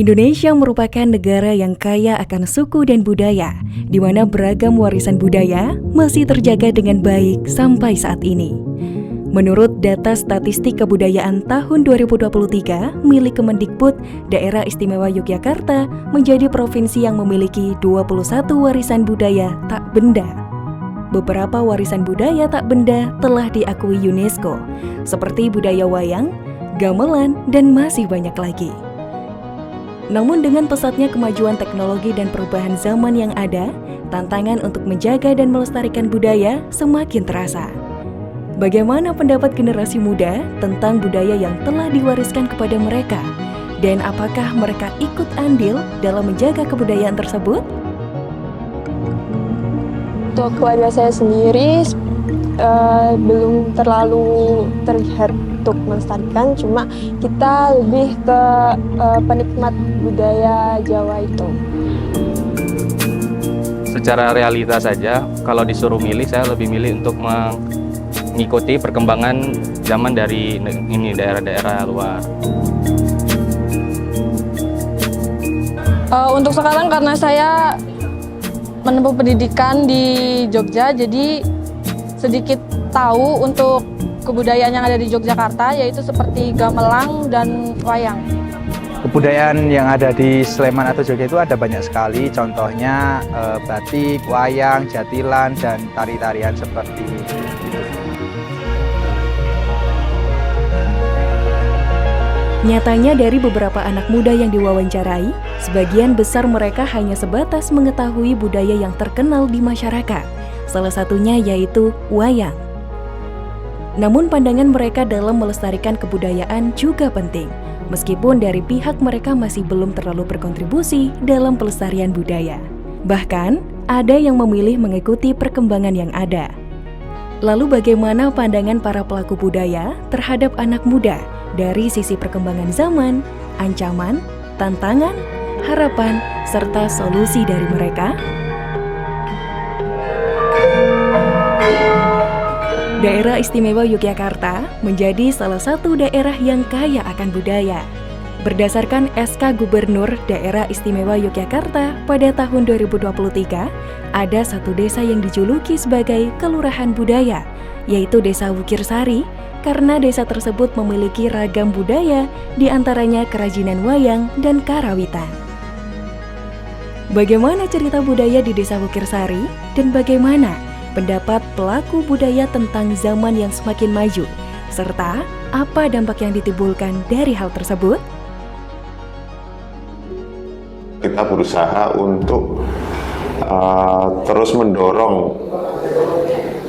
Indonesia merupakan negara yang kaya akan suku dan budaya, di mana beragam warisan budaya masih terjaga dengan baik sampai saat ini. Menurut data statistik kebudayaan tahun 2023 milik Kemendikbud, Daerah Istimewa Yogyakarta menjadi provinsi yang memiliki 21 warisan budaya tak benda. Beberapa warisan budaya tak benda telah diakui UNESCO, seperti budaya wayang, gamelan, dan masih banyak lagi. Namun dengan pesatnya kemajuan teknologi dan perubahan zaman yang ada, tantangan untuk menjaga dan melestarikan budaya semakin terasa. Bagaimana pendapat generasi muda tentang budaya yang telah diwariskan kepada mereka? Dan apakah mereka ikut andil dalam menjaga kebudayaan tersebut? Untuk keluarga saya sendiri, belum terlalu terlihat untuk melestarikan, cuma kita lebih ke penikmat budaya Jawa itu. Secara realitas saja, kalau disuruh milih, saya lebih milih untuk mengikuti perkembangan zaman dari ini daerah-daerah luar. Untuk sekarang karena saya menempuh pendidikan di Jogja, jadi sedikit tahu untuk kebudayaan yang ada di Yogyakarta, yaitu seperti gamelan dan wayang. Kebudayaan yang ada di Sleman atau Jogja itu ada banyak sekali, contohnya batik, wayang, jatilan, dan tari-tarian seperti itu. Nyatanya dari beberapa anak muda yang diwawancarai, sebagian besar mereka hanya sebatas mengetahui budaya yang terkenal di masyarakat. Salah satunya yaitu wayang. Namun pandangan mereka dalam melestarikan kebudayaan juga penting, meskipun dari pihak mereka masih belum terlalu berkontribusi dalam pelestarian budaya. Bahkan, ada yang memilih mengikuti perkembangan yang ada. Lalu bagaimana pandangan para pelaku budaya terhadap anak muda dari sisi perkembangan zaman, ancaman, tantangan, harapan, serta solusi dari mereka? Daerah Istimewa Yogyakarta menjadi salah satu daerah yang kaya akan budaya. Berdasarkan SK Gubernur Daerah Istimewa Yogyakarta pada tahun 2023, ada satu desa yang dijuluki sebagai Kelurahan Budaya, yaitu Desa Wukirsari, karena desa tersebut memiliki ragam budaya, diantaranya kerajinan wayang dan karawitan. Bagaimana cerita budaya di Desa Wukirsari dan bagaimana pendapat pelaku budaya tentang zaman yang semakin maju, serta apa dampak yang ditimbulkan dari hal tersebut? Kita berusaha untuk terus mendorong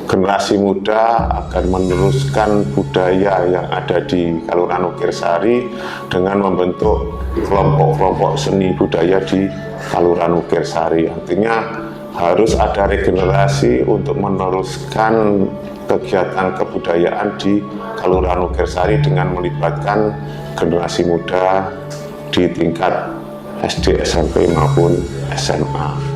generasi muda agar meneruskan budaya yang ada di Kelurahan Wukirsari dengan membentuk kelompok-kelompok seni budaya di Kelurahan Wukirsari. Artinya harus ada regenerasi untuk meneruskan kegiatan kebudayaan di Kelurahan Wukirsari dengan melibatkan generasi muda di tingkat SD, SMP maupun SMA.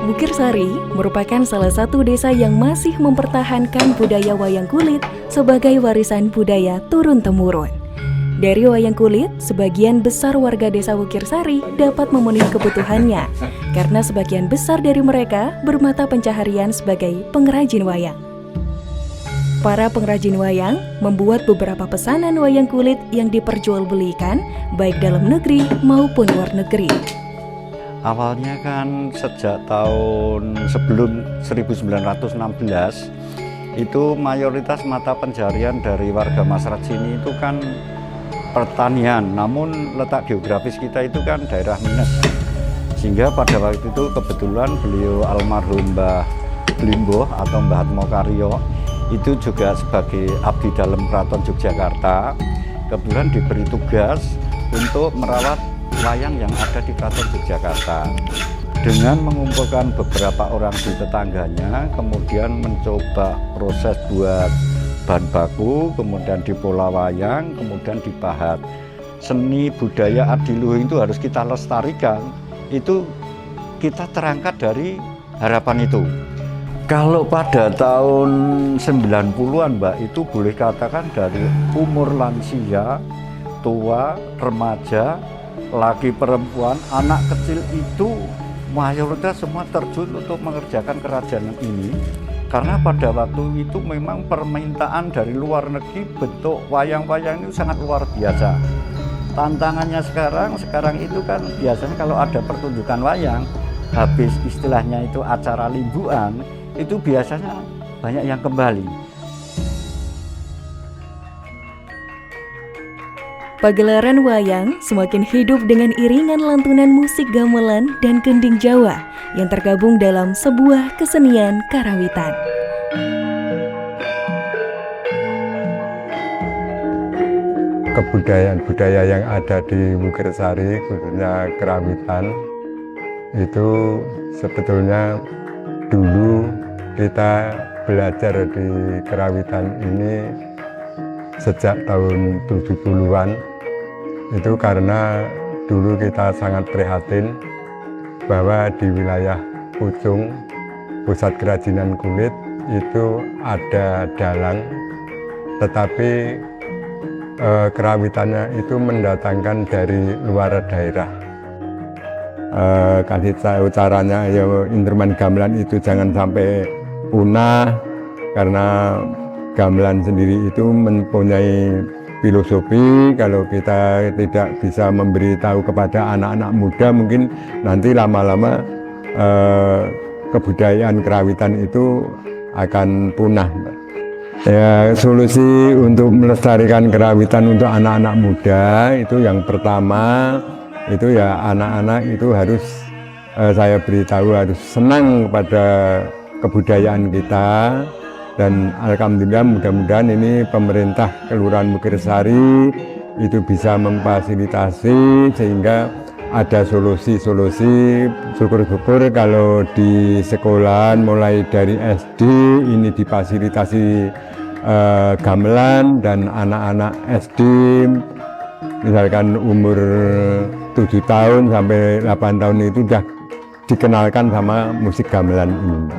Wukirsari merupakan salah satu desa yang masih mempertahankan budaya wayang kulit sebagai warisan budaya turun-temurun. Dari wayang kulit, sebagian besar warga desa Wukirsari dapat memenuhi kebutuhannya, karena sebagian besar dari mereka bermata pencaharian sebagai pengrajin wayang. Para pengrajin wayang membuat beberapa pesanan wayang kulit yang diperjualbelikan baik dalam negeri maupun luar negeri. Awalnya kan sejak tahun sebelum 1916 itu mayoritas mata pencaharian dari warga masyarakat sini itu kan pertanian, namun letak geografis kita itu kan daerah minus, sehingga pada waktu itu kebetulan beliau almarhum Mbah Blimboh atau Mbah Atmokaryo itu juga sebagai abdi dalam Keraton Yogyakarta, kebetulan diberi tugas untuk merawat wayang yang ada di Keraton Yogyakarta. Dengan mengumpulkan beberapa orang di tetangganya, kemudian mencoba proses buat bahan baku, kemudian dipola wayang, kemudian dipahat. Seni budaya adiluhung itu harus kita lestarikan, itu kita terangkat dari harapan itu. Kalau pada tahun 90-an Mbak, itu boleh katakan dari umur lansia, tua, remaja, laki perempuan, anak kecil itu mayoritas semua terjun untuk mengerjakan kerajinan ini. Karena pada waktu itu memang permintaan dari luar negeri bentuk wayang-wayang itu sangat luar biasa. Tantangannya sekarang itu kan biasanya kalau ada pertunjukan wayang, habis istilahnya itu acara limbuan, itu biasanya banyak yang kembali. Pagelaran wayang semakin hidup dengan iringan lantunan musik gamelan dan gending Jawa yang tergabung dalam sebuah kesenian karawitan. Kebudayaan-budaya yang ada di Wukirsari, khususnya kerawitan, itu sebetulnya dulu kita belajar di kerawitan ini sejak tahun 70-an. Itu karena dulu kita sangat prihatin bahwa di wilayah Pucung, pusat kerajinan kulit, itu ada dalang, tetapi kerawitannya itu mendatangkan dari luar daerah. Kasih tahu caranya, ya instrumen gamelan itu jangan sampai punah, karena gamelan sendiri itu mempunyai filosofi. Kalau kita tidak bisa memberitahu kepada anak-anak muda, mungkin nanti lama-lama kebudayaan kerawitan itu akan punah. Ya, solusi untuk melestarikan kerawitan untuk anak-anak muda itu yang pertama itu ya anak-anak itu harus saya beritahu harus senang pada kebudayaan kita. Dan alhamdulillah mudah-mudahan ini pemerintah Kelurahan Wukirsari itu bisa memfasilitasi sehingga ada solusi-solusi. Syukur-syukur kalau di sekolahan mulai dari SD ini difasilitasi gamelan, dan anak-anak SD misalkan umur 7 tahun sampai 8 tahun itu sudah dikenalkan sama musik gamelan ini.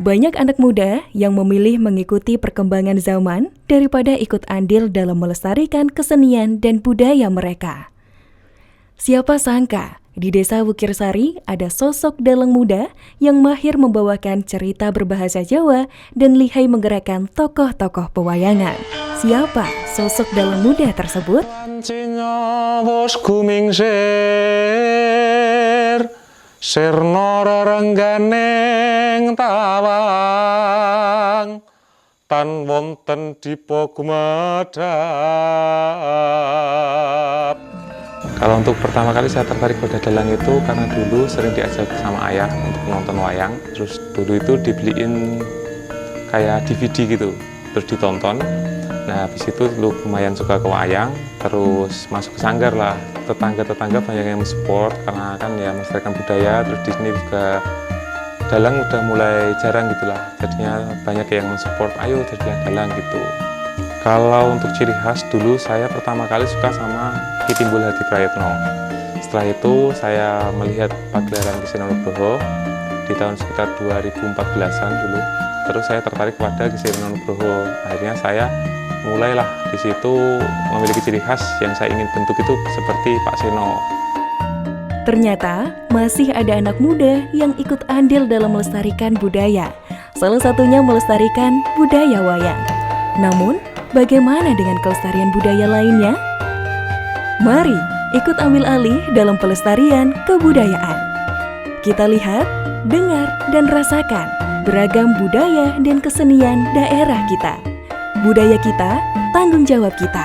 Banyak anak muda yang memilih mengikuti perkembangan zaman daripada ikut andil dalam melestarikan kesenian dan budaya mereka. Siapa sangka di Desa Wukirsari ada sosok dalang muda yang mahir membawakan cerita berbahasa Jawa dan lihai menggerakkan tokoh-tokoh pewayangan. Siapa sosok dalang muda tersebut? Sirna rerengganing tawang tan wonten dipa gumedhap. Kalau untuk pertama kali saya tertarik pada dalang itu karena dulu sering diajak sama ayah untuk nonton wayang. Terus dulu itu dibeliin kayak DVD gitu, terus ditonton. Nah habis itu lumayan suka ke wayang, terus masuk ke sanggar lah. Tetangga-tetangga banyak yang support karena kan ya melestarikan budaya. Terus di sini juga dalang udah mulai jarang gitulah, jadinya banyak yang mensupport, ayo jadi dalang gitu. Kalau untuk ciri khas, dulu saya pertama kali suka sama Ki Timbul Hadiprayitno. Setelah itu saya melihat pagelaran Gesina Nugroho di tahun sekitar 2014-an dulu. Terus saya tertarik pada Gesina Nugroho. Akhirnya saya mulailah di situ memiliki ciri khas yang saya ingin bentuk itu seperti Pak Seno. Ternyata masih ada anak muda yang ikut andil dalam melestarikan budaya. Salah satunya melestarikan budaya wayang. Namun, bagaimana dengan kelestarian budaya lainnya? Mari ikut ambil alih dalam pelestarian kebudayaan. Kita lihat, dengar, dan rasakan beragam budaya dan kesenian daerah kita. Budaya kita, tanggung jawab kita.